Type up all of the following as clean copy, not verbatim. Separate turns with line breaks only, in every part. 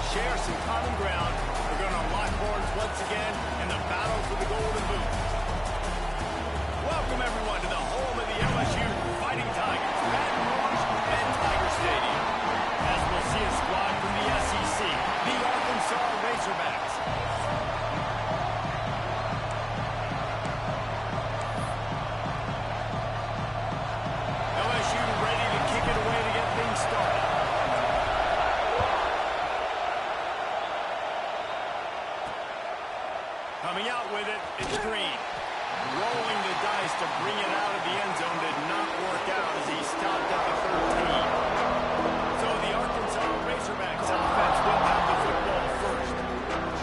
share some common ground. They're going to lock horns once again in the battle for the Golden Boot. Welcome, everyone, to the home of the LSU Fighting Tigers, Baton Rouge and Tiger Stadium. As we'll see a squad from the SEC, the Arkansas Razorbacks. LSU ready to kick it away to get things started. Coming out with it, it's Green. Rolling the dice to bring it out of the end zone did not work out as he stopped at the 13. So the Arkansas Razorbacks offense will have the football first.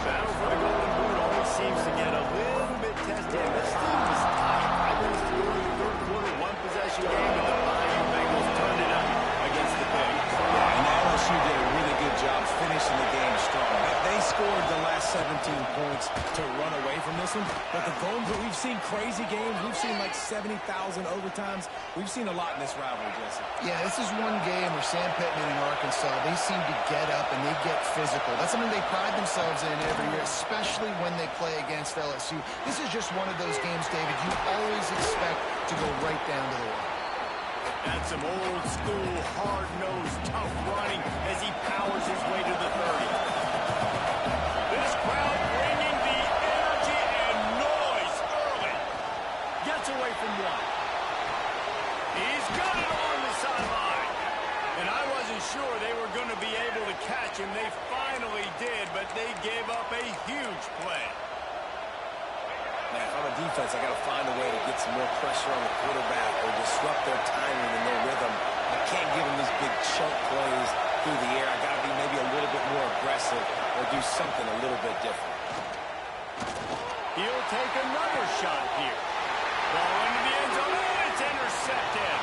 Battle for the Golden Boot always seems to get a little bit tested. This team is tight. 5 minutes to go in the third quarter, one possession game, and the Flying Bengals turned it out against the Pigs.
Yeah, and LSU did a really good job finishing the game strong. They scored the last 17 points to run away from this one. But the Golden Boot, we've seen crazy games. We've seen like 70,000 overtimes. We've seen a lot in this rivalry, Jesse.
Yeah, this is one game where Sam Pittman and Arkansas, they seem to get up and they get physical. That's something they pride themselves in every year, especially when they play against LSU. This is just one of those games, David, you always expect to go right down to the wire.
That's some old-school, hard-nosed, tough running as he powers his way to the 30. This crowd bringing the energy and noise early. Gets away from one. He's got it on the sideline. And I wasn't sure they were going to be able to catch him. They finally did, but they gave up a huge play.
Man, if I'm a defense, I got to find a way to get some more pressure on the quarterback or disrupt their timing and their rhythm. I can't give them these big chunk plays through the air. I got to be maybe a little bit more aggressive or do something a little bit different.
He'll take another shot here. Ball into the end zone, and it's intercepted.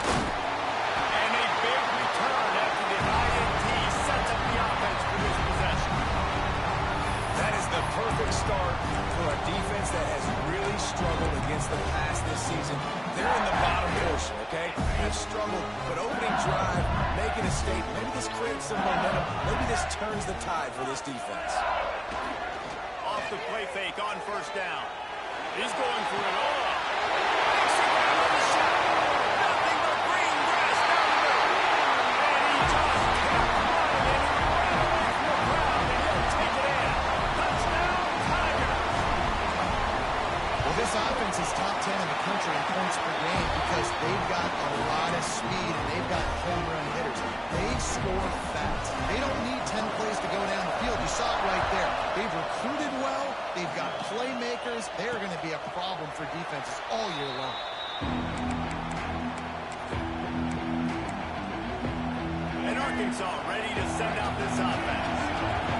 And a big return after the INT sets up the offense for this possession.
That is the perfect start for a defense that has really struggled against the pass this season. They're in the bottom portion, okay? They've struggled, but opening drive, making a statement. Maybe this creates some momentum. Maybe this turns the tide for this defense.
Off the play fake on first down. He's going for it all. Makes it down with a shot. Nothing but green grass down the middle. And he just kept running, and he ran away from the crowd, and he'll take it in. Touchdown, Tigers.
Well, this offense is top 10 in the country in points per game because they've got a lot of speed and they've got home run hitters. They score fast. They don't need 10 plays to go down the field. You saw it right there. They've recruited well. They've got playmakers. They're going to be a problem for defenses all year long.
And Arkansas ready to send out this offense.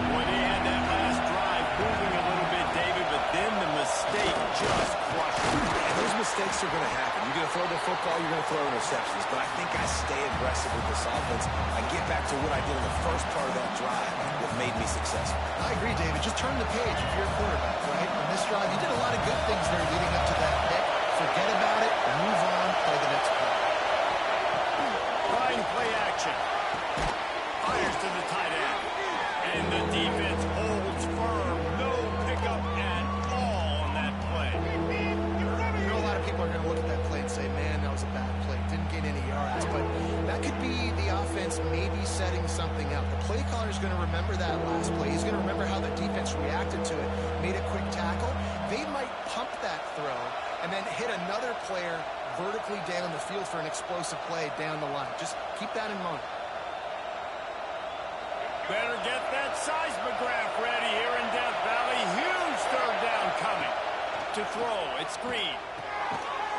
Boy, they had that last drive moving a little bit, David, but then the mistake just crushed them.
And those mistakes are going to happen. You're going to throw the football, you're going to throw interceptions. But I think I stay aggressive with this offense. I get back to what I did in the first part of that drive that made me successful.
I agree, David. Just turn the page if you're a quarterback, right? On this drive, you did a lot of good things there leading up to that pick. Forget about it, move on, play the next play.
Trying play action. Fires to the tight end. And the defense holds firm. No pickup at all on that play.
You know, a lot of people are going to look at that play and say, man, that was a bad play. Didn't get any yards. But that could be the offense maybe setting something up. The play caller is going to remember that last play. He's going to remember how the defense reacted to it, made a quick tackle. They might pump that throw and then hit another player vertically down the field for an explosive play down the line. Just keep that in mind.
Better get that seismograph ready here in Death Valley. Huge third down coming. To throw, it's Green.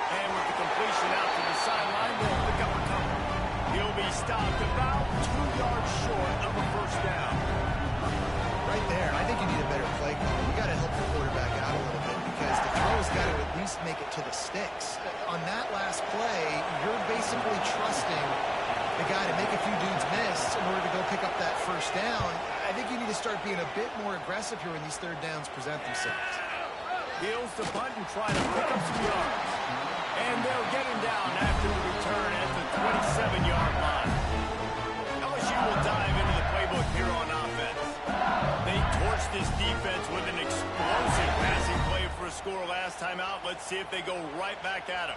And with the completion out to the sideline, they'll pick up a couple. He'll be stopped about 2 yards short of a first down.
Right there, I think you need a better play call. You got to help the quarterback out a little bit because the throw's got to at least make it to the sticks. On that last play, you're basically trusting the guy to make a few dudes miss in order to go pick up that first down. I think you need to start being a bit more aggressive here when these third downs present themselves.
Heels to punt and try to pick up some yards. And they'll get him down after the return at the 27-yard line. LSU will dive into the playbook here on offense. this defense with an explosive passing play for a score last time out. Let's see if they go right back at him.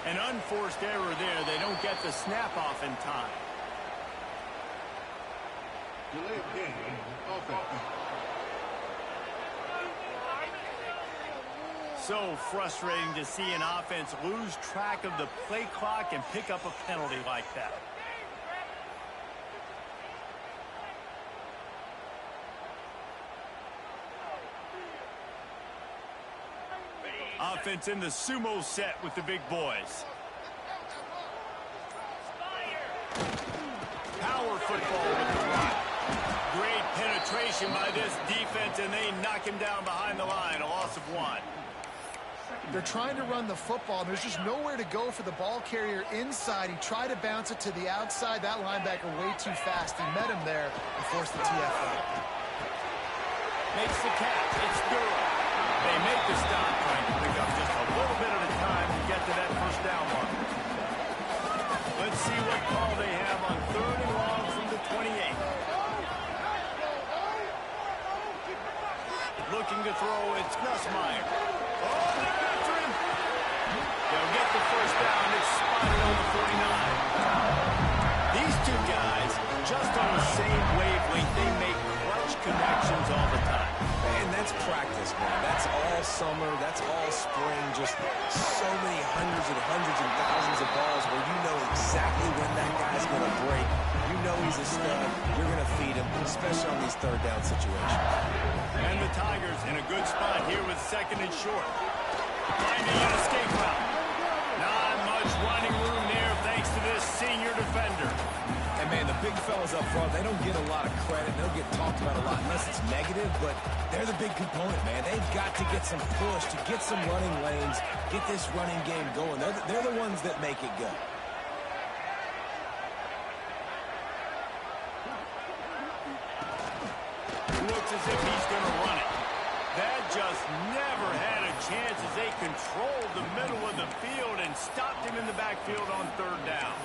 An unforced error there. They don't get the snap off in time.
Delay of game, offense.
So frustrating to see an offense lose track of the play clock and pick up a penalty like that. Offense in the sumo set with the big boys. Power football with the rock. Great penetration by this defense, and they knock him down behind the line. A loss of 1.
They're trying to run the football. There's just nowhere to go for the ball carrier inside. He tried to bounce it to the outside. That linebacker way too fast. He met him there and forced the TFL.
Makes the catch. It's Durham. They make the stop, trying to pick up just a little bit at a time to get to that first down mark. Let's see what call they have on 3rd and long from the 28. Looking to throw, it's Nussmeier. Oh, they're after him. They'll get the first down. It's spotted on the 49. These two guys, just on the same wavelength, they make clutch connections all the time.
And that's practice, man. That's all summer. That's all spring. Just so many hundreds and thousands of balls where you know exactly when that guy's going to break. You know he's a stud. You're going to feed him, especially on these 3rd down situations.
And the Tigers in a good spot here with 2nd and short. Finding an escape route. Not much running room there thanks to this senior defender.
And, man, the big fellas up front, they don't get a lot of credit. They don't get talked about a lot unless it's negative, but they're the big component, man. They've got to get some push, to get some running lanes, get this running game going. They're the ones that make it go.
Looks as if he's going to run it. That just never had a chance as they controlled the middle of the field and stopped him in the backfield on 3rd down.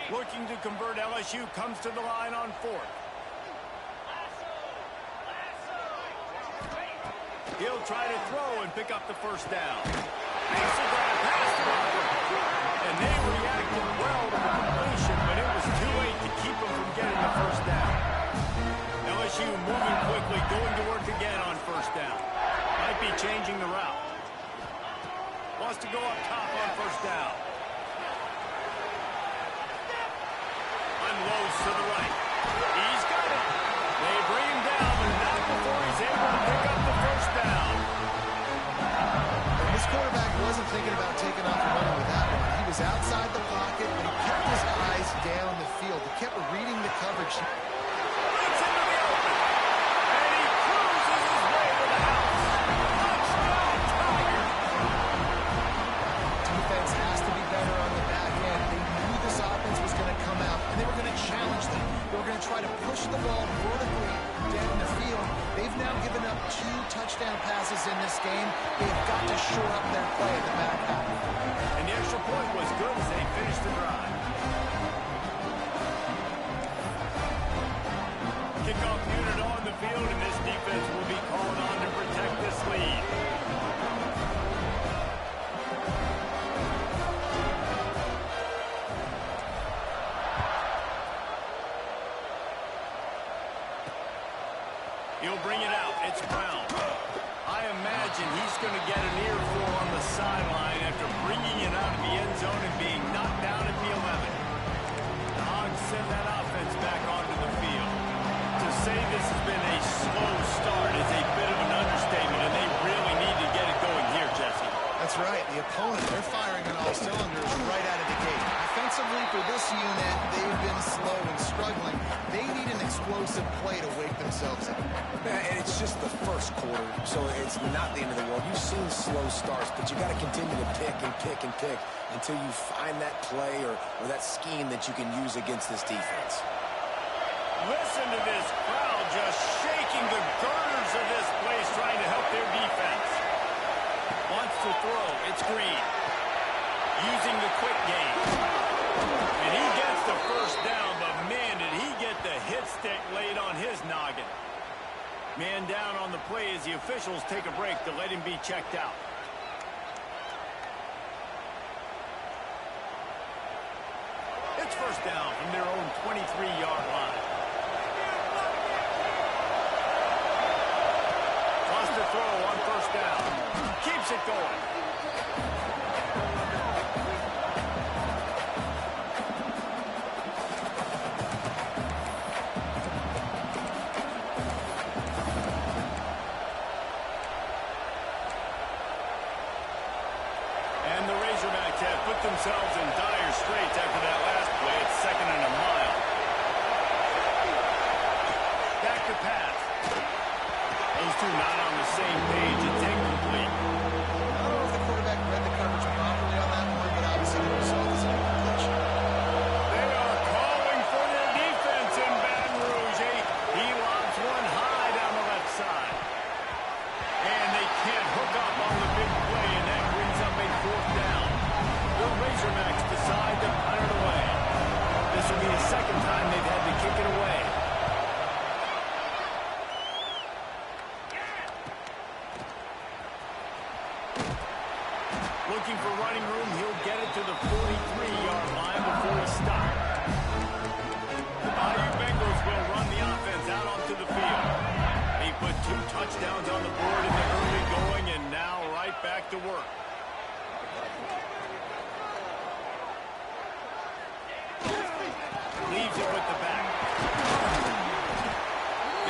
Looking to convert, LSU comes to the line on 4th. He'll try to throw and pick up the first down. Makes a grab past Robert. And they reacted well to the completion, but it was too late to keep them from getting the first down. LSU moving quickly, going to work again on 1st down. Might be changing the route. Wants to go up top on 1st down. Unloads to the right. He's got it. They bring him down, but not before he's able to pick up the first down.
And this quarterback wasn't thinking about taking off and running with that one. He was outside the pocket, but he kept his eyes down the field. He kept reading the coverage.
It's into the open. And he cruises his way to the house. Touchdown, Tigers.
Defense has to be better on the back end. They knew this offense was going to come out, and they were going to challenge them. They were going to try to push the ball vertically down the field. They've now given up 2 touchdown passes in this game. They've got to shore up their play at the back half.
And the extra point was good as they finished the drive. Kickoff unit on the field, and this defense will be called on to protect this lead. He'll bring it out. It's Brown. I imagine he's going to get an earful on the sideline after bringing it out of the end zone and being knocked down at the 11. The Hogs send that offense back onto the field. To say this has been a slow start is a bit of an understatement, and they really need to get it going here, Jesse.
That's right. The opponent, they're firing on all cylinders right out of the gate. Offensively for this unit, they've been slow and struggling. They need an explosive play to wake themselves up.
And it's just the first quarter, so it's not the end of the world. You've seen slow starts, but you got to continue to pick and pick and pick until you find that play or that scheme that you can use against this defense.
Listen to this crowd just shaking the girders of this place trying to help their defense. Man down on the play as the officials take a break to let him be checked out. It's first down from their own 23-yard line. Wants to throw on first down. Keeps it going. And the Razorbacks have put themselves in dire straits after that last play. It's 2nd and a mile. Back to pass. Those two not on the same page. It's incomplete.
I don't know if the quarterback read the coverage properly on that one, but obviously the result is an incompletion.
They are calling for their defense in Baton Rouge. He lobs one high down the left side. And they can't hook up on the big play, and that brings up a 4th down. The Razorbacks decide to punt it away. This will be the 2nd time they've had to kick it away. Looking for running room, he'll get it to the 43-yard line before he stops. The Bayou Bengals will run the offense out onto the field. He put 2 touchdowns on the board in the early going, and now right back to work. Leaves it with the back.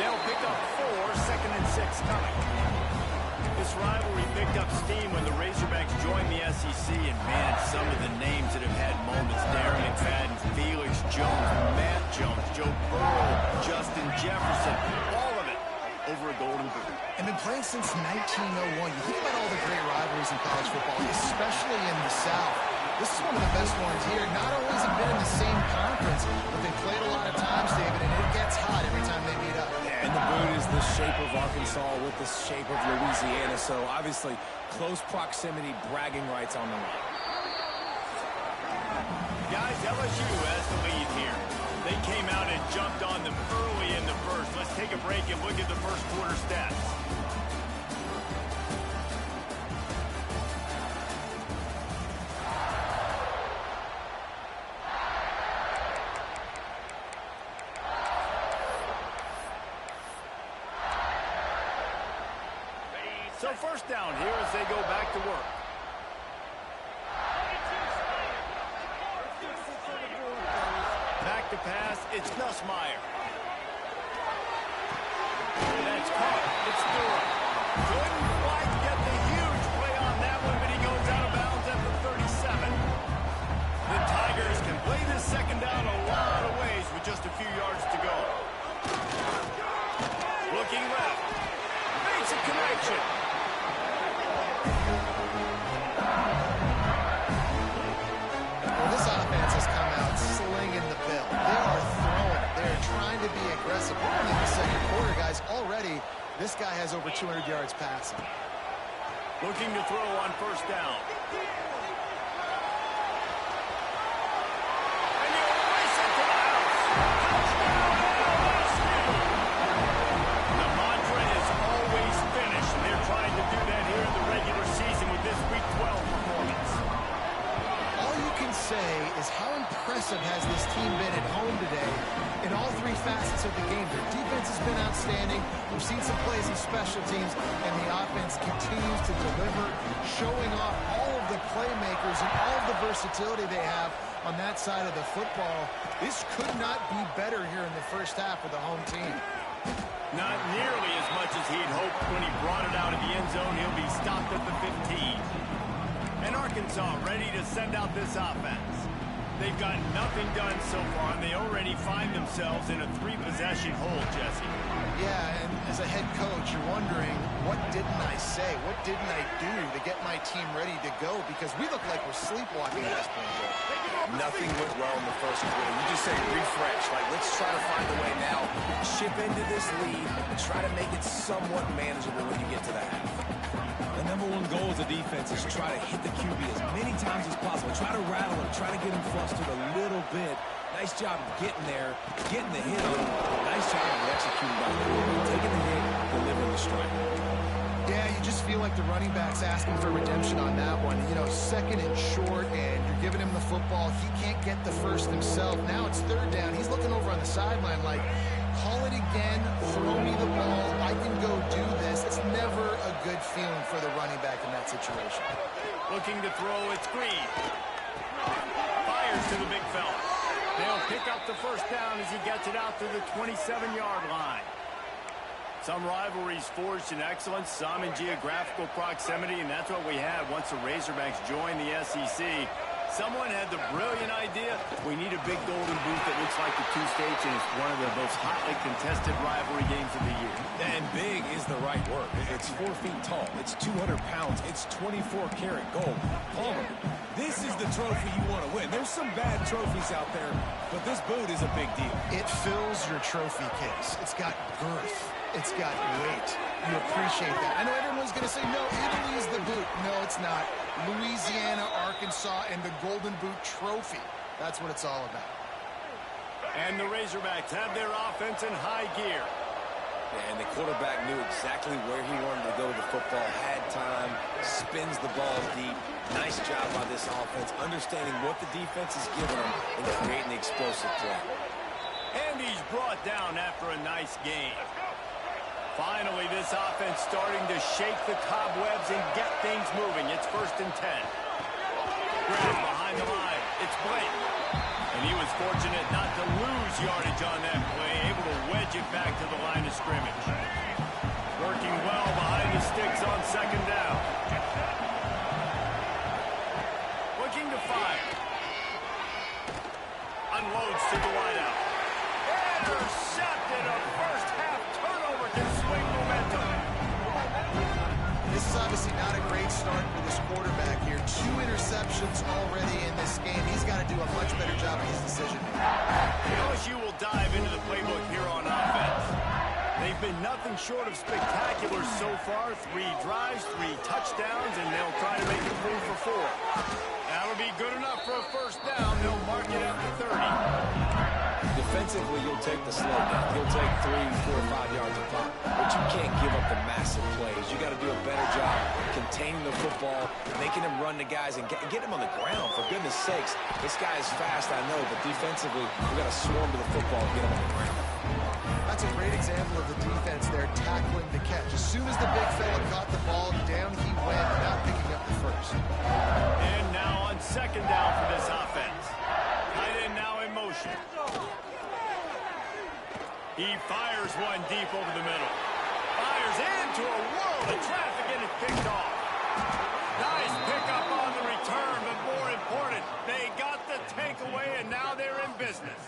They'll pick up 4, 2nd and 6 coming. This rivalry picked up steam when the Razorbacks joined the SEC, and man, some of the names that have had moments: Darren McFadden, Felix Jones, Matt Jones, Joe Burrow, Justin Jefferson, all of it over a Golden Boot.
And been playing since 1901. You think about all the great rivalries in college football, especially in the South. This is one of the best ones here. Not only has it been in the same conference, but they played a lot of times, David, and it gets hot every time they meet up.
And the boot is the shape of Arkansas with the shape of Louisiana, so obviously close proximity, bragging rights on the line.
Guys, LSU has the lead here. They came out and jumped on them early in the first. Let's take a break and look at the first quarter stats. So first down here as they go back to work. Back to pass, it's Nussmeier. That's caught, it's Durham. Couldn't quite get the huge play on that one, but he goes out of bounds at the 37. The Tigers can play this 2nd down a lot of ways with just a few yards to go. Looking left. Makes a connection.
Well, this offense has come out slinging the bill. They are throwing it. They're trying to be aggressive. Only in the 2nd quarter, guys. Already, this guy has over 200 yards passing.
Looking to throw on first down. And you race it to the house. Touchdown, LSU. The mantra is always finish. They're trying to do that here in the regular season with this Week 12 performance.
All you can say is how impressive has this team been at home today in all 3 facets of the game. Their defense has been outstanding. We've seen some plays in special teams, and the offense continues to deliver, showing off all of the playmakers and all of the versatility they have on that side of the football. This could not be better here in the first half for the home team.
Not nearly as much as he'd hoped when he brought it out of the end zone. He'll be stopped at the 15. And Arkansas ready to send out this offense. They've got nothing done so far, and they already find themselves in a 3-possession hole, Jesse.
Yeah, and as a head coach, you're wondering, what didn't I say? What didn't I do to get my team ready to go? Because we look like we're sleepwalking at this point.
Nothing went well in the first quarter. You just say refresh. Like, let's try to find a way now, chip into this lead, and try to make it somewhat manageable when you get to the half. The number one goal as a defense is try to hit the QB as many times as possible. Try to rattle him, try to get him flustered a little bit. Nice job getting there, getting the hit on him. Nice job of executing by the quarterback, taking the hit, the strike.
Yeah, you just feel like the running back's asking for redemption on that one. You know, second and short, and you're giving him the football. He can't get the first himself. Now it's third down. He's looking over on the sideline like, call it again, throw me the ball, I can go do this. It's never a good feeling for the running back in that situation.
Looking to throw, it's Green. Fires to the big fella. They'll pick up the first down as he gets it out to the 27-yard line. Some rivalries forged in excellence, some in geographical proximity, and that's what we had once the Razorbacks joined the SEC. Someone had the brilliant idea, we need a big golden boot that looks like the two states, and it's one of the most hotly contested rivalry games of the year.
And big is the right word. It's 4 feet tall. It's 200 pounds. It's 24-karat gold. Palmer, this is the trophy you want to win. There's some bad trophies out there, but this boot is a big deal.
It fills your trophy case. It's got girth. It's got weight. You appreciate that. I know everyone's going to say, no, Italy is the boot. No, it's not. Louisiana, Arkansas, and the Golden Boot Trophy. That's what it's all about.
And the Razorbacks have their offense in high gear.
And the quarterback knew exactly where he wanted to go with the football, had time, spins the ball deep. Nice job by this offense, understanding what the defense is giving them and creating the explosive play.
And he's brought down after a nice game. Finally, this offense starting to shake the cobwebs and get things moving. It's 1st and 10. Grab behind the line. It's Blake. And he was fortunate not to lose yardage on that play, able to wedge it back to the line of scrimmage. Working well behind the sticks on 2nd down. Looking to fire. Unloads to the wideout. Intercepted. A first half turnover can swing momentum.
This is obviously not a great start for this quarterback here. 2 interceptions already in this game. He's got to do a much better job of his decision making.
LSU will dive into the playbook here on offense. They've been nothing short of spectacular so far. 3 drives, 3 touchdowns, and they'll try to make it 3 for 4. That'll be good enough for a first down. They'll mark it at the 30.
Defensively, you'll take the slow down. You'll take 3, 4, 5 yards a pop. But you can't give up the massive plays. You got to do a better job containing the football, making him run the guys, and get him on the ground. For goodness sakes, this guy is fast, I know, but defensively, we got to swarm to the football and get him on the ground.
That's a great example of the defense there tackling the catch. As soon as the big fella caught the ball, down he went, not picking up the first.
And now on 2nd down for this offense. Tight end now in motion. He fires one deep over the middle. Fires into a world of traffic and it's picked off. Nice pickup on the return, but more important, they got the takeaway and now they're in business.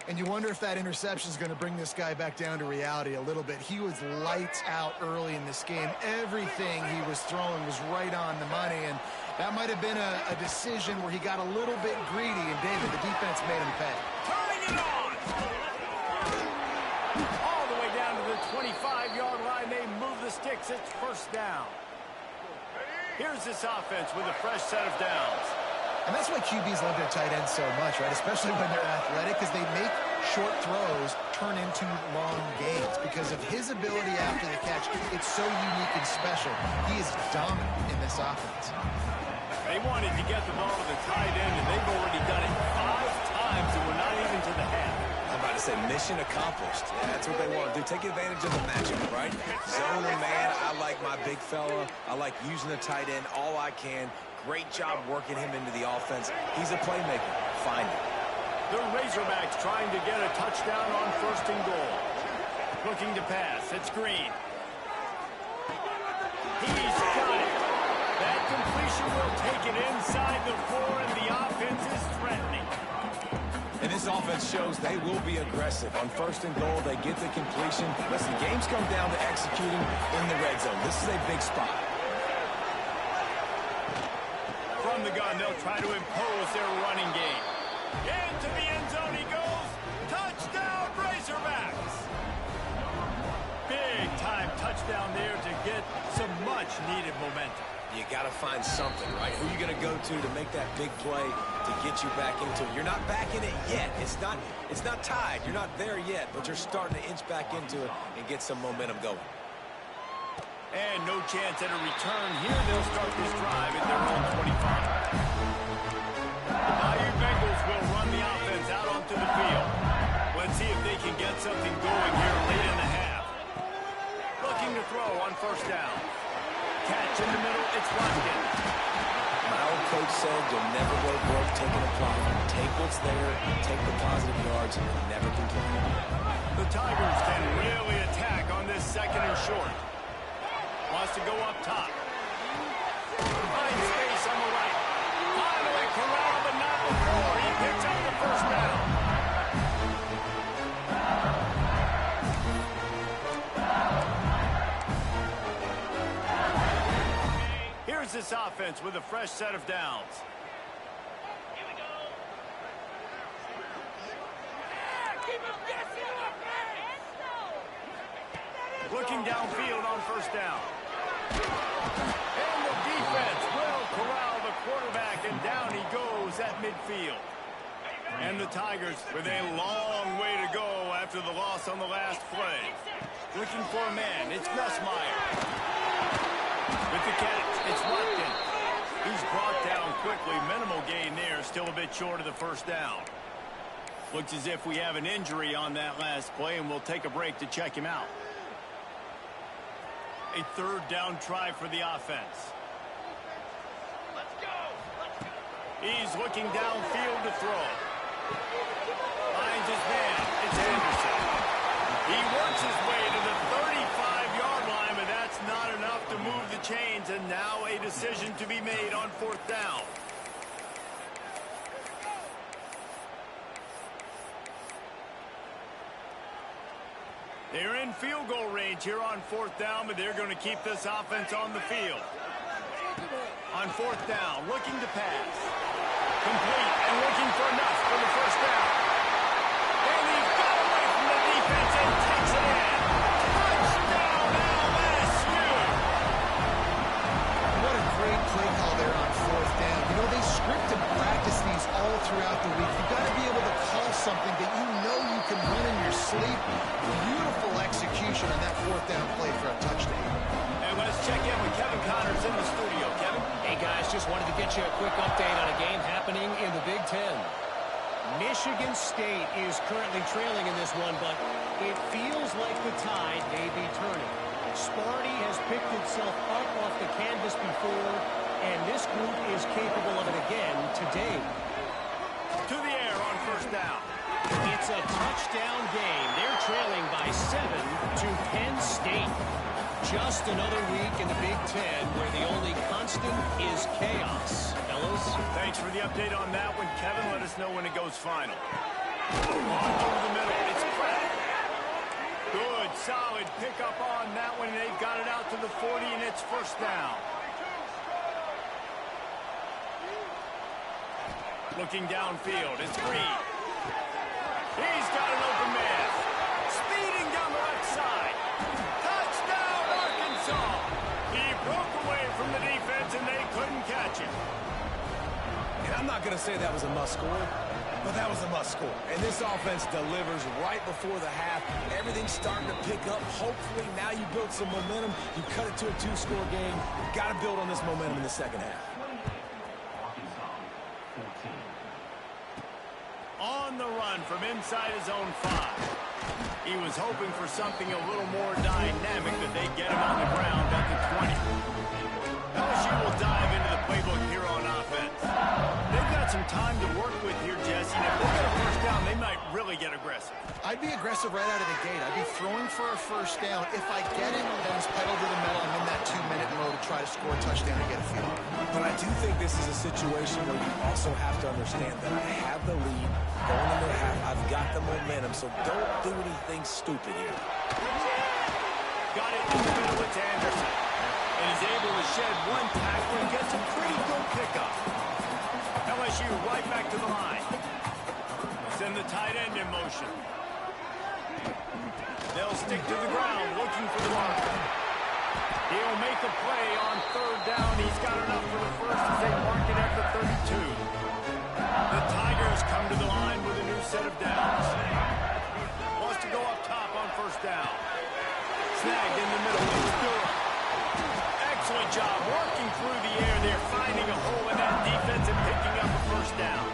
And you wonder if that interception is going to bring this guy back down to reality a little bit. He was lights out early in this game. Everything he was throwing was right on the money, and that might have been a decision where he got a little bit greedy, and David, the defense made him pay.
Turning it on! All the way down to the 25-yard line. They move the sticks. It's 1st down. Here's this offense with a fresh set of downs.
And that's why QBs love their tight ends so much, right? Especially when they're athletic, because they make short throws turn into long gains. Because of his ability after the catch, it's so unique and special. He is dominant in this offense.
They wanted to get the ball to the tight end, and they've already done it 5 times, and we're not even to the half.
I'm about to say mission accomplished. Yeah, that's what they want to do. Take advantage of the matchup, right? Zone or man, I like my big fella. I like using the tight end all I can. Great job working him into the offense. He's a playmaker. Find him.
The Razorbacks trying to get a touchdown on 1st and goal. Looking to pass. It's Green. He's got it. That completion will take it inside the 4, and the offense is threatening.
And this offense shows they will be aggressive. On 1st and goal, they get the completion. Listen, games come down to executing in the red zone. This is a big spot.
From the gun, they'll try to impose their running game. Into the end zone he goes. Touchdown, Razorbacks! Big time touchdown there to get some much needed momentum.
You got to find something, right? Who are you going to go to make that big play to get you back into it? You're not back in it yet. It's not tied. You're not there yet, but you're starting to inch back into it and get some momentum going.
And no chance at a return here. They'll start this drive at their own 25. The Bayou Bengals will run the offense out onto the field. Let's see if they can get something going here late in the half. Looking to throw on first down. Catch in the middle, it's locked in.
My old coach said you'll never go broke taking a profit. Take what's there, take the positive yards, and never complain.
The Tigers can really attack on this second and short. Wants to go up top. Finds space on the right. Finally corralled, but not before. He picks up the first down. Here's this offense with a fresh set of downs. Looking downfield on first down. And the defense will corral the quarterback, and down he goes at midfield. And the Tigers with a long way to go after the loss on the last play. Looking for a man, it's Nussmeier. With the catch, it's locked in. He's brought down quickly. Minimal gain there, still a bit short of the first down. Looks as if we have an injury on that last play, and we'll take a break to check him out. A third down try for the offense. Let's go. He's looking downfield to throw. Finds his man. It's Anderson. He works his way to the 35-yard line, but that's not enough to move the chains, and now a decision to be made on fourth down. They're in field goal range here on fourth down, but they're going to keep this offense on the field. On fourth down, looking to pass. Complete and looking for enough for the first down. And he's got away from the defense and takes it in. Touchdown, LSU!
What a great play call there on fourth down. You know, they script and practice these all throughout the week. You've got to be able to call something that you know you can run in your sleep. Beautiful execution on that fourth down play for a touchdown.
And let's check in with Kevin Connors in the studio. Kevin?
Hey, guys, just wanted to get you a quick update on a game happening in the Big Ten. Michigan State is currently trailing in this one, but it feels like the tide may be turning. Sparty has picked itself up off the canvas before, and this group is capable of it again today.
To the air on first down.
It's a touchdown game. They're trailing by 7 to Penn State. Just another week in the Big Ten where the only constant is chaos. Fellas?
Thanks for the update on that one, Kevin. Let us know when it goes final. On over the middle. It's Pratt. Good, solid pickup on that one. They've got it out to the 40, and it's first down. Looking downfield. It's Green. He's got an open man. Speeding down the left side. Touchdown, Arkansas. He broke away from the defense, and they couldn't catch him.
And I'm not going to say that was a must-score, but that was a must-score. And this offense delivers right before the half. Everything's starting to pick up. Hopefully, now you build some momentum. You cut it to a 2-score game. You've got to build on this momentum in the second half.
On the run from inside his own 5. He was hoping for something a little more dynamic, that they get him on the ground at the 20. LSU will dive into the playbook here on offense. They've got some time to work with here, Jesse, and if they get a first down, they might really get aggressive.
I'd be aggressive right out of the gate. I'd be throwing for a first down. If I get it, then it's pedal to the metal. I'm in that 2-minute mode to try to score a touchdown and get a field.
But I do think this is a situation where you also have to understand that I have the lead going into the half. I've got the momentum, so don't do anything stupid here.
Got it in the middle. It's Anderson. And he's able to shed one tackle and gets a pretty good pickup. LSU right back to the line. Send the tight end in motion. They'll stick to the ground looking for the mark. He'll make a play on third down. He's got set of downs. Wants to go up top on first down. Snagged in the middle. Excellent job working through the air there, finding a hole in that defense and picking up a first down.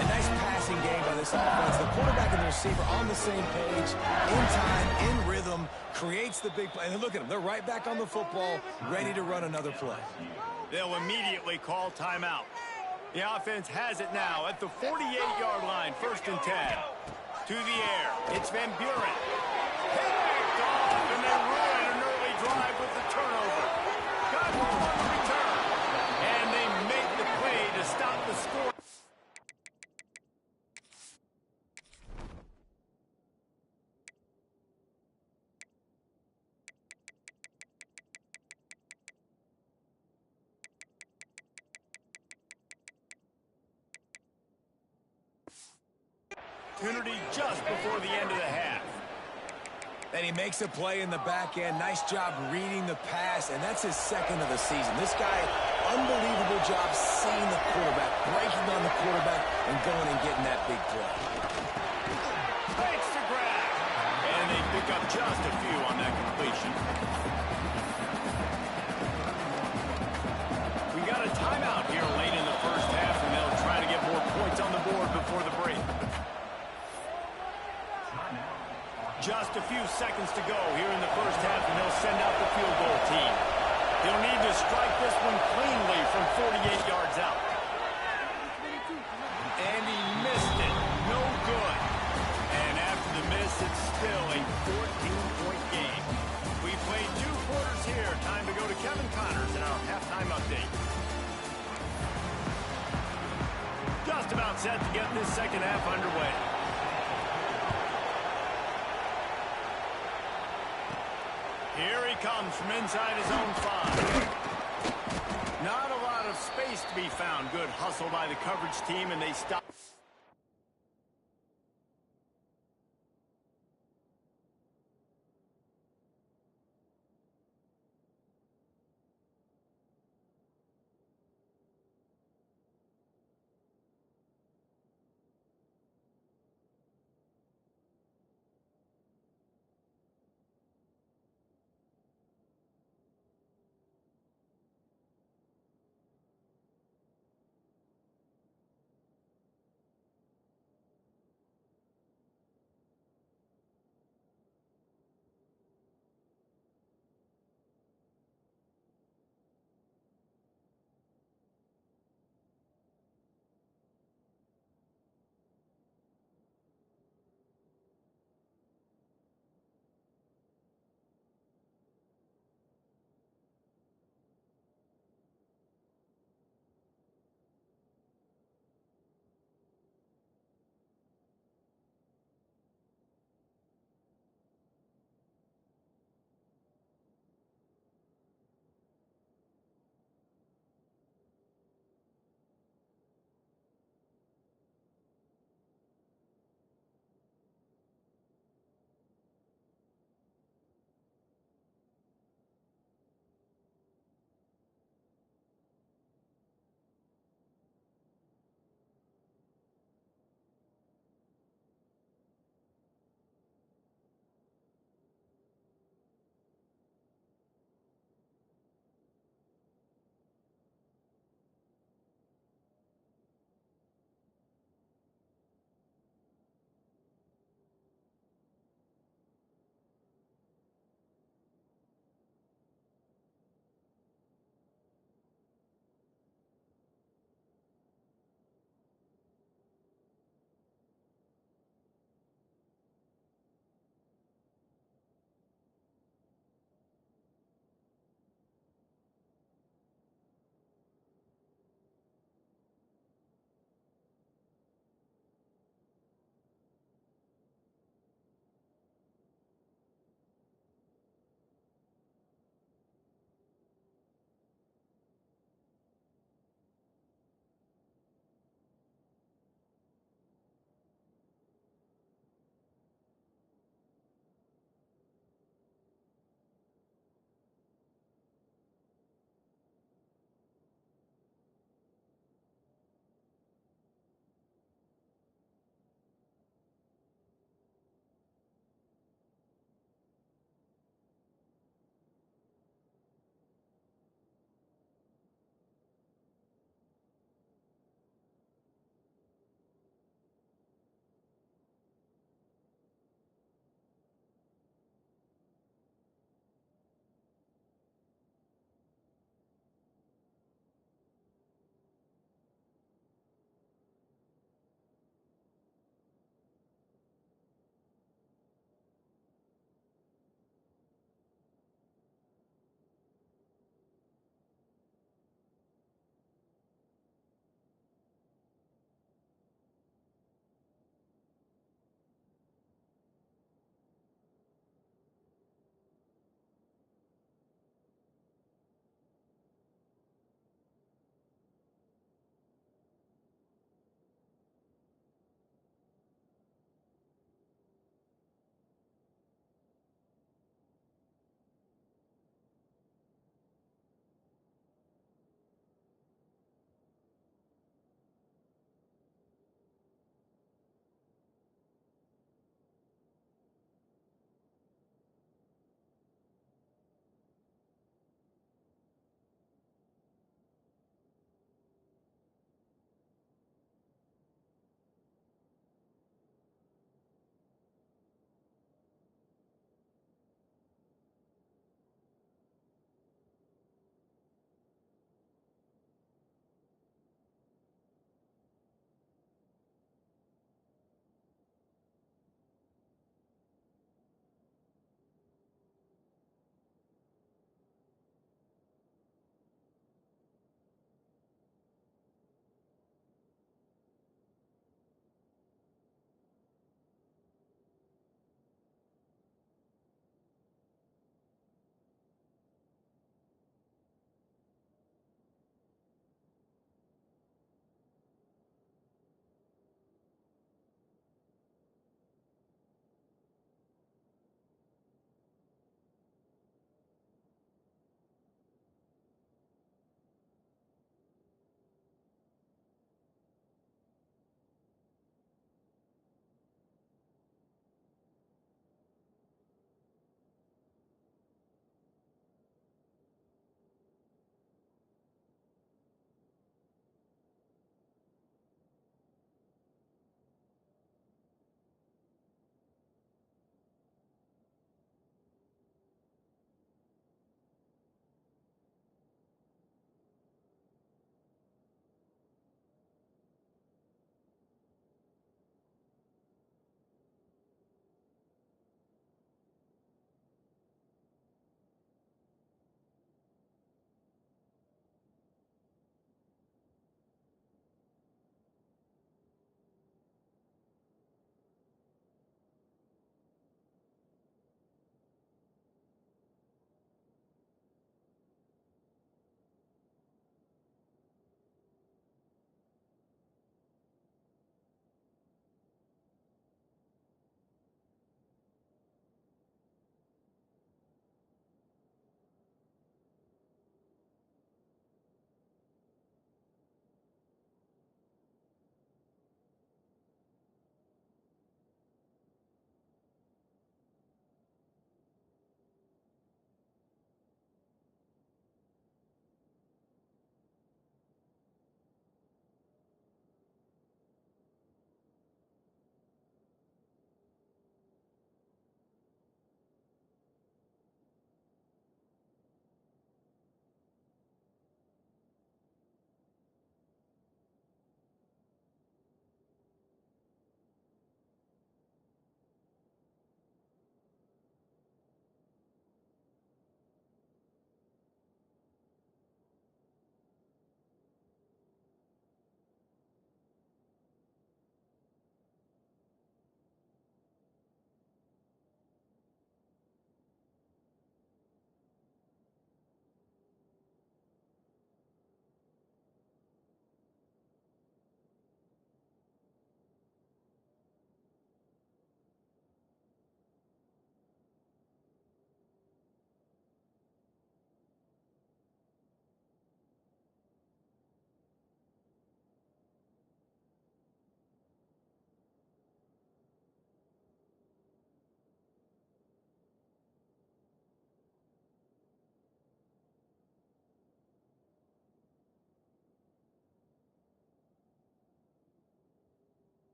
A nice passing game by this offense. The quarterback and the receiver on the same page, in time, in rhythm, creates the big play. And look at them. They're right back on the football, ready to run another play.
They'll immediately call timeout. The offense has it now at the 48-yard line, 1st and 10. To the air. It's Van Buren. Picked off, and they ruin an early drive with the turnover. Got home on the return. And they make the play to stop the score. Opportunity just before the end of the half.
And he makes a play in the back end. Nice job reading the pass, and that's his second of the season. This guy, unbelievable job seeing the quarterback, breaking on the quarterback, and going and getting that big play.
Fakes to grab. And they pick up just a few on that completion. We got a timeout here late in the first half, and they'll try to get more points on the board before the break. Just a few seconds to go here in the first half, and they'll send out the field goal team. They'll need to strike this one cleanly from 48 yards out. And he missed it. No good. And after the miss, it's still a 14-point game. We played 2 quarters here. Time to go to Kevin Connors in our halftime update. Just about set to get this second half underway. Here he comes from inside his own 5. Not a lot of space to be found. Good hustle by the coverage team, and they stop.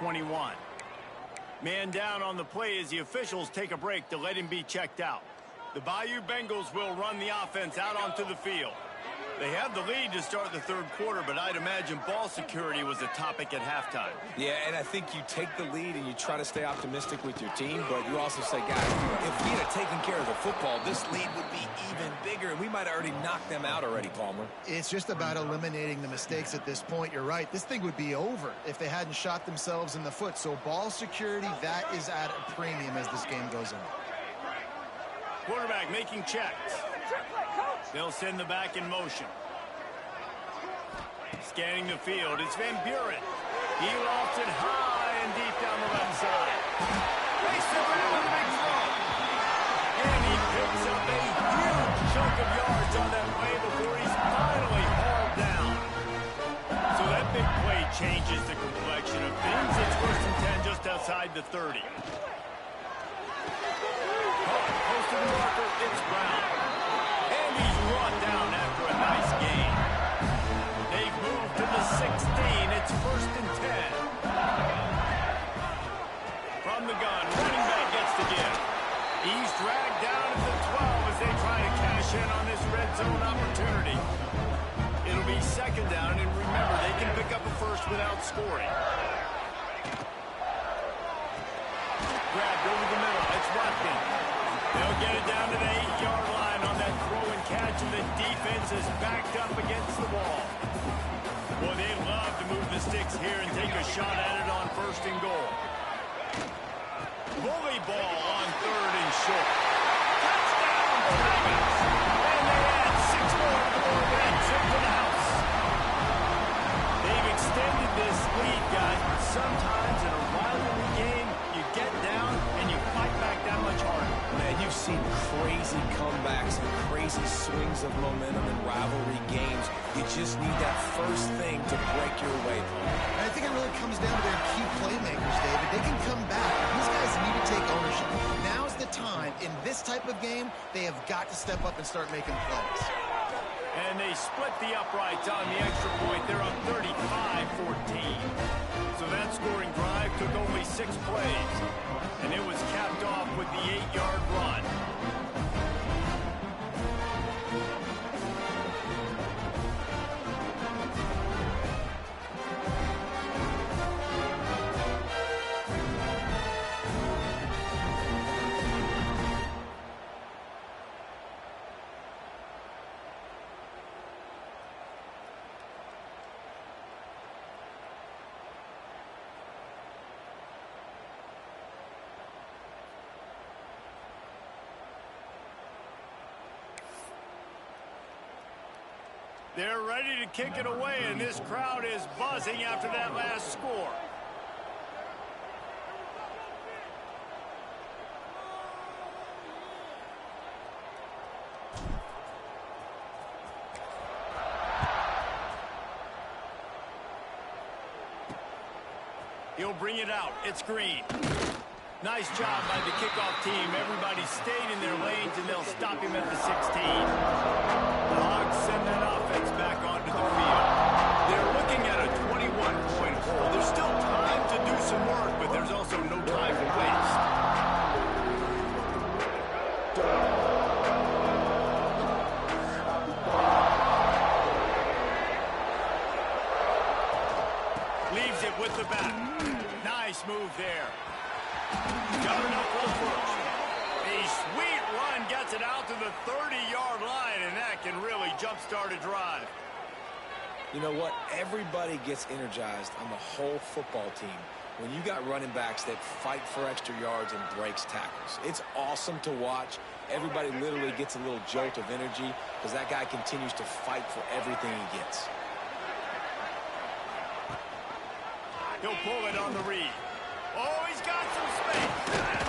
21. Man down on the play as the officials take a break to let him be checked out. The Bayou Bengals will run the offense out onto the field. They have the lead to start the third quarter, but I'd imagine ball security was a topic at halftime.
Yeah, and I think you take the lead and you try to stay optimistic with your team, but you also say, guys, if we had taken care of the football, this lead would be even bigger, and we might have already knocked them out already, Palmer.
It's just about eliminating the mistakes at this point. You're right. This thing would be over if they hadn't shot themselves in the foot. So ball security, that is at a premium as this game goes on.
Quarterback making checks. They'll send the back in motion. Scanning the field, it's Van Buren. He lofts it high and deep down the left side. Race around with a big throw. And he picks up a huge chunk of yards on that play before he's finally hauled down. So that big play changes the complexion of things. It's 1st and 10 just outside the 30. Close to the marker, it's Brown. And he's brought down after a nice gain. They've moved to the 16. It's 1st and 10. From the gun, running back gets the give. He's dragged down at the 12 as they try to cash in on this red zone opportunity. It'll be 2nd down, and remember, they can pick up a first without scoring. Grabbed over the middle. It's Watkins. They'll get it down to the 8-yard line on that throw and catch, and the defense is backed up against the wall. Boy, they love to move the sticks here and take a shot at it on 1st and goal. Bully ball on 3rd and short. Touchdown, Tigers! And they add 6 more to the board. That's it to the house. They've extended this lead, guys, but sometimes in a rivalry game, you get down and you fight back that much harder.
Man, you've seen crazy comebacks and crazy swings of momentum in rivalry games. You just need that first thing to break your way.
And I think it really comes down to their key playmakers, David. They can come back. These guys need to take ownership. Now's the time. In this type of game, they have got to step up and start making plays.
And they split the uprights on the extra point. They're up 35-14. So that scoring drive took only 6 plays. And it was capped off with the 8-yard run. They're ready to kick it away, and this crowd is buzzing after that last score. He'll bring it out. It's Green. Nice job by the kickoff team. Everybody stayed in their lanes, and they'll stop him at the 16. The Hogs send that offense back onto the field. They're looking at a 21-point hole. There's still time to do some work, but there's also no time to waste. Leaves it with the back. Nice move there. Got enough for the first. A sweet run gets it out to the 30-yard line, and that can really jumpstart a drive.
You know what? Everybody gets energized on the whole football team when you got running backs that fight for extra yards and breaks tackles. It's awesome to watch. Everybody literally gets a little jolt of energy because that guy continues to fight for everything he gets.
He'll pull it on the read. Oh, he's got some space.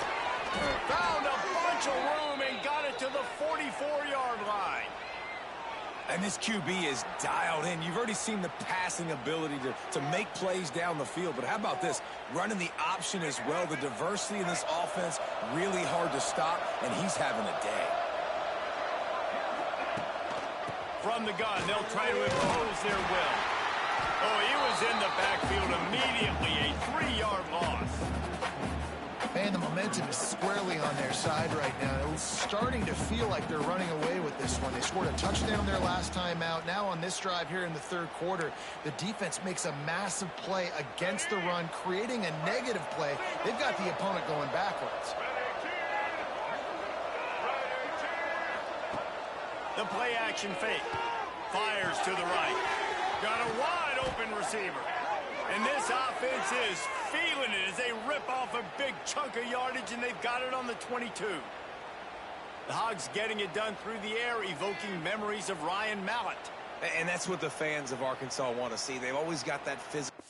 Found a bunch of room and got it to the 44-yard line.
And this QB is dialed in. You've already seen the passing ability to make plays down the field. But how about this? Running the option as well. The diversity in this offense, really hard to stop, and he's having a day.
From the gun, they'll try to impose their will. Oh, he was in the backfield immediately. A 3-yard loss.
Man, the momentum is squarely on their side right now. It's starting to feel like they're running away with this one. They scored a touchdown their last time out. Now on this drive here in the third quarter, the defense makes a massive play against the run, creating a negative play. They've got the opponent going backwards.
The play action fake. Fires to the right. Got a wide open receiver. And this offense is feeling it as they rip off a big chunk of yardage, and they've got it on the 22. The Hogs getting it done through the air, evoking memories of Ryan Mallett.
And that's what the fans of Arkansas want to see. They've always got that physical.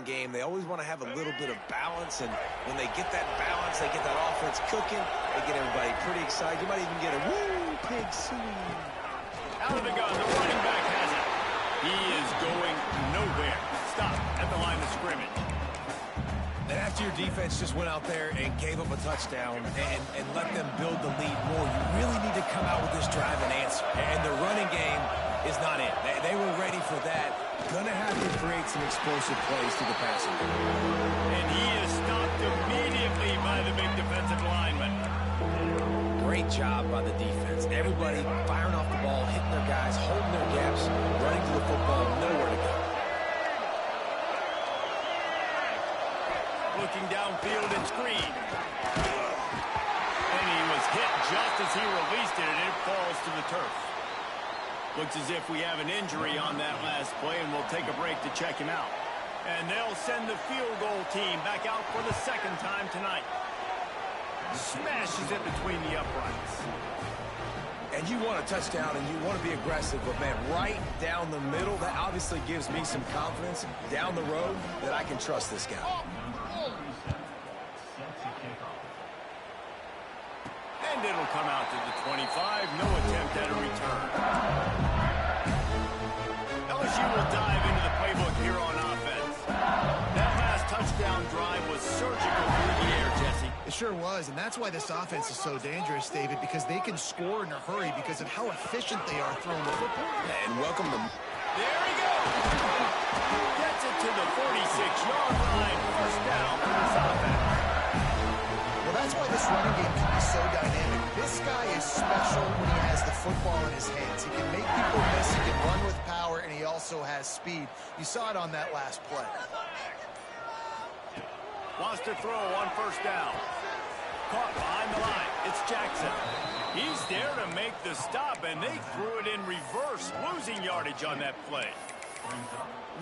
game. They always want to have a little bit of balance, and when they get that balance, they get that offense cooking, they get everybody pretty excited. You might even get a woo, pig swing.
Out of the gun, the running back has it. He is going nowhere. Stop at the line of scrimmage.
And after your defense just went out there and gave up a touchdown and let them build the lead more, you really need to come out with this drive and answer. And the running game is not it. They were ready for that. Gonna have to create some explosive plays to the passing game.
And he is stopped immediately by the big defensive lineman.
Great job by the defense. Everybody firing off the ball, hitting their guys, holding their gaps, running to the football, nowhere to go.
Looking downfield and screen. And he was hit just as he released it, and it falls to the turf. Looks as if we have an injury on that last play, and we'll take a break to check him out. And they'll send the field goal team back out for the second time tonight. Smashes it between the uprights.
And you want a touchdown and you want to be aggressive, but man, right down the middle, that obviously gives me some confidence down the road that I can trust this guy.
And it'll come out to the 25. No attempt at a return. LSU will dive into the playbook here on offense. That last touchdown drive was surgical through the air, Jesse.
It sure was, and that's why this offense is so dangerous, David, because they can score in a hurry because of how efficient they are throwing the football.
And welcome to...
There he goes. Gets it to the 46-yard line. First down for this offense.
Well, that's why this running game can be so dynamic. This guy is special when he has the football in his hands. He can make people miss, he can run with power, and he also has speed. You saw it on that last play.
Wants to throw on first down. Caught behind the line. It's Jackson. He's there to make the stop, and they threw it in reverse, losing yardage on that play.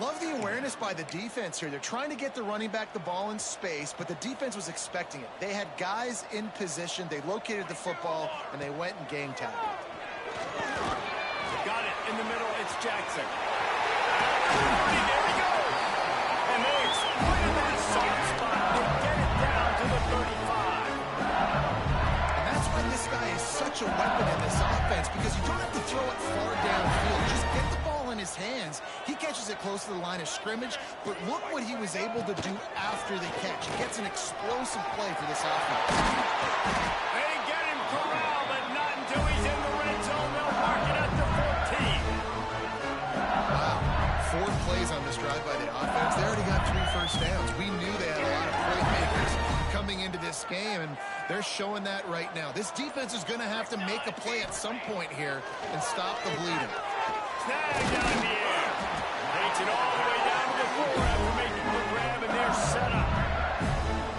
Love the awareness by the defense here. They're trying to get the running back the ball in space, but the defense was expecting it. They had guys in position. They located the football, and they went and gang tackled.
Got it in the middle. It's Jackson. There he goes. And they exploited that soft spot. They get it down to the 35.
And that's why this guy is such a weapon in this offense, because you don't have to throw it far downfield. Just get the ball in his hands. He catches it close to the line of scrimmage, but look what he was able to do after the catch. He gets an explosive play for this offense.
They get him corralled, but not until he's in the red zone. They'll mark it at the 14.
Wow. 4 plays on this drive by the offense. They already got 3 first downs. We knew they had a lot of playmakers coming into this game, and they're showing that right now. This defense is going to have to make a play at some point here and stop the bleeding.
Snag down in the air. Takes it all the way down to the floor after making the grab, and they're set up.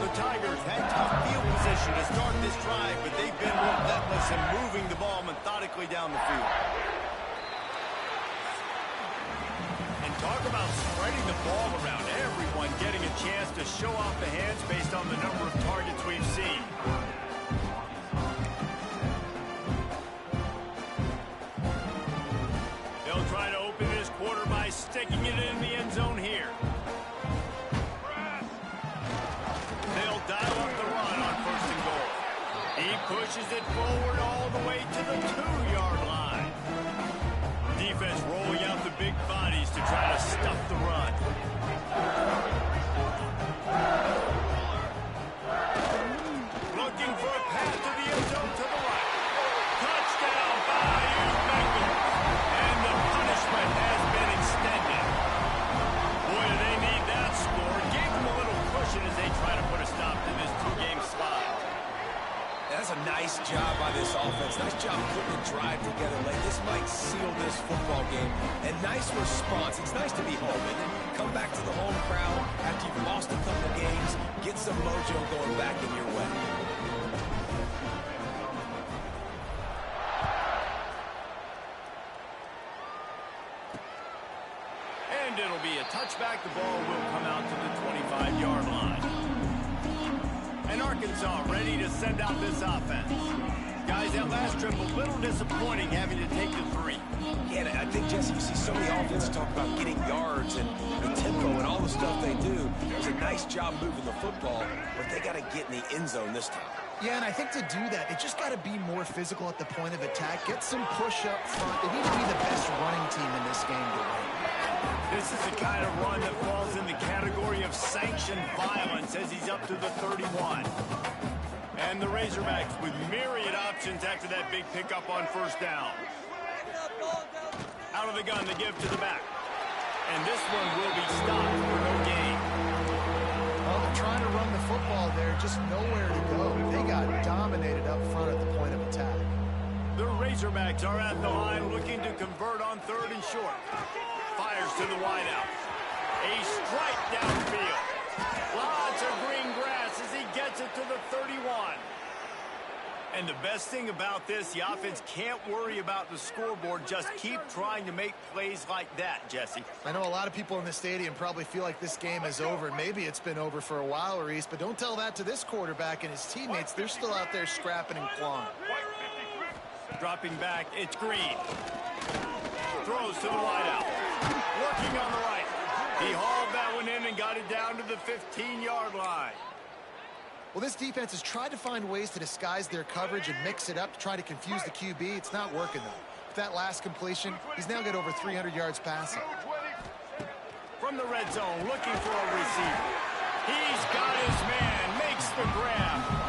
The Tigers had tough field position to start this drive, but they've been relentless in moving the ball methodically down the field. And talk about spreading the ball around, everyone getting a chance to show off the hands based on the number of targets we've seen. They'll try to open this quarter by sticking it in the end zone here. They'll dial up the run on first and goal. He pushes it forward all the way to the 2-yard line. Defense rolling out the big bodies to try to stuff the run. Looking for a pass to the end zone to the right. Touchdown, Bayou Bengals. And the punishment has been extended. Boy, do they need that score. Gave them a little cushion as they try to put a stop to this 2-game spot.
That's a nice job by this offense. Nice job putting the drive together late. This might seal this football game. And nice response. It's nice to be home, and then come back to the home crowd after you've lost a couple of games. Get some mojo going back in your way.
And it'll be a touchback. The ball will come out to the 25-yard line. And Arkansas ready to send out this offense. Guys, that last trip a little disappointing having to take the 3.
Yeah, I think, Jesse, you see so many offenses talk about getting yards and the tempo and all the stuff they do. nice job moving the football, but they got to get in the end zone this time.
Yeah, and I think to do that, they just got to be more physical at the point of attack. Get some push up front. They need to be the best running team in this game to win.
This is the kind of run that falls in the category of sanctioned violence as he's up to the 31. And the Razorbacks with myriad options after that big pickup on first down. Out of the gun, they give to the back. And this one will be stopped for no gain.
Well, they're trying to run the football there, just nowhere to go. They got dominated up front at the point of attack.
The Razorbacks are at the line looking to convert on third and short. Fires to the wideout. A strike downfield. Lots of green grass as he gets it to the 31. And the best thing about this, the offense can't worry about the scoreboard. Just keep trying to make plays like that, Jesse.
I know a lot of people in the stadium probably feel like this game is over. Maybe it's been over for a while, Reese, but don't tell that to this quarterback and his teammates. They're still out there scrapping and clawing.
Dropping back, it's Green. Throws to the wideout. Working on the right. He hauled that one in and got it down to the 15-yard line.
Well, this defense has tried to find ways to disguise their coverage and mix it up to try to confuse the QB. It's not working, though. With that last completion, he's now got over 300 yards passing.
From the red zone, looking for a receiver. He's got his man, makes the grab.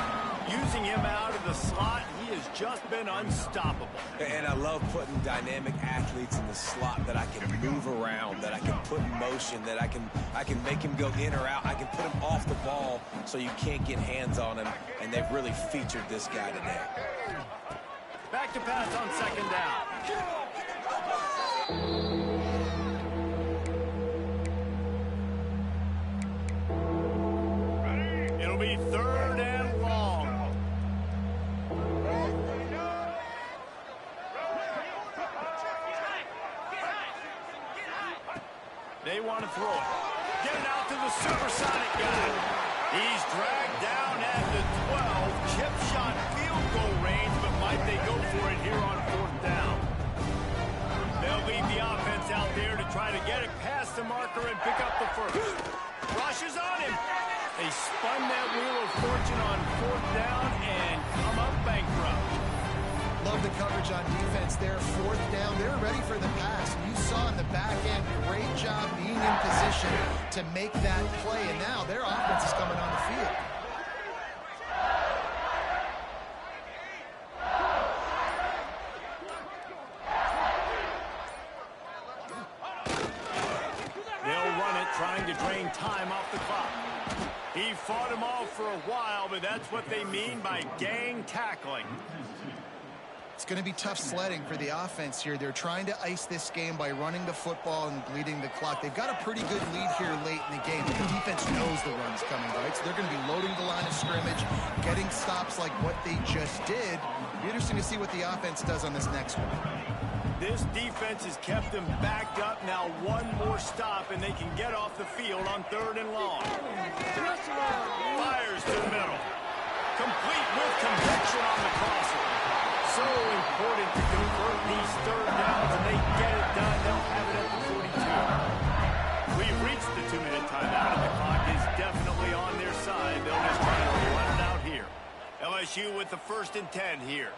Using him out of the slot, he has just been unstoppable.
And I love putting dynamic athletes in the slot that I can move around, that I can put in motion, that I can make him go in or out. I can put him off the ball so you can't get hands on him, and they've really featured this guy today.
Back to pass on second down. It'll be third and long. They want to throw it. Get it out to the supersonic guy. He's dragged down at the 12. Chip shot field goal range, but might they go for it here on fourth down? They'll leave the offense out there to try to get it past the marker and pick up the first. Rushes on him. They spun that wheel of fortune on fourth down and come up bankrupt.
Love the coverage on defense there. Fourth down, they're ready for the pass. You saw in the back end, great job being in position to make that play. And now their offense is coming on the field.
They'll run it, trying to drain time off the clock. He fought him off for a while, but that's what they mean by gang tackling.
It's going to be tough sledding for the offense here. They're trying to ice this game by running the football and bleeding the clock. They've got a pretty good lead here late in the game, but the defense knows the run's coming, right? So they're going to be loading the line of scrimmage, getting stops like what they just did. It'll be interesting to see what the offense does on this next one.
This defense has kept them backed up. Now one more stop, and they can get off the field on third and long. Fires to the middle. Complete with conviction on the crosser. So important to convert these third downs, and they get it done. They'll have it at the 42. We've reached the 2-minute timeout, and the clock is definitely on their side. They'll just try to run it out here. LSU with the 1st and 10 here.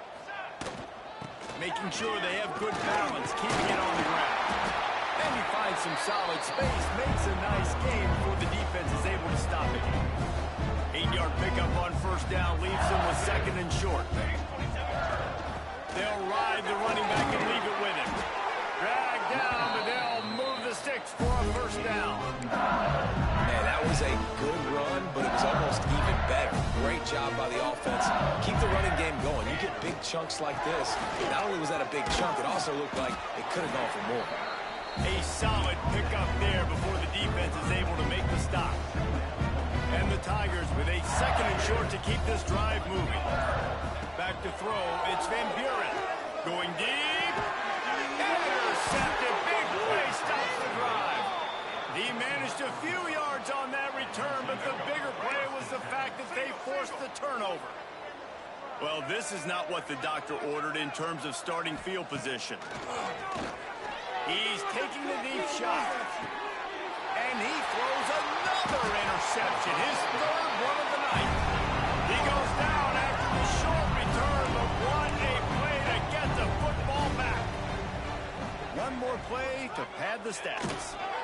Making sure they have good balance, keeping it on the ground. And he finds some solid space, makes a nice game before the defense is able to stop it. 8-yard pickup on first down leaves them with second and short. They'll ride the running back and leave it with him. Drag down, but they'll move the sticks for a first down.
Man, that was a good run, but it was almost even better. Great job by the offense. Keep the running game going. You get big chunks like this. Not only was that a big chunk, it also looked like it could have gone for more.
A solid pickup there before the defense is able to make the stop. And the Tigers with a second and short to keep this drive moving. Back to throw, it's Van Buren. Going deep. Intercepted. Big play stops the drive. He managed a few yards on that return, but the bigger play was the fact that they forced the turnover. Well, this is not what the doctor ordered in terms of starting field position. He's taking the deep shot. And he throws another interception. to pad the stats.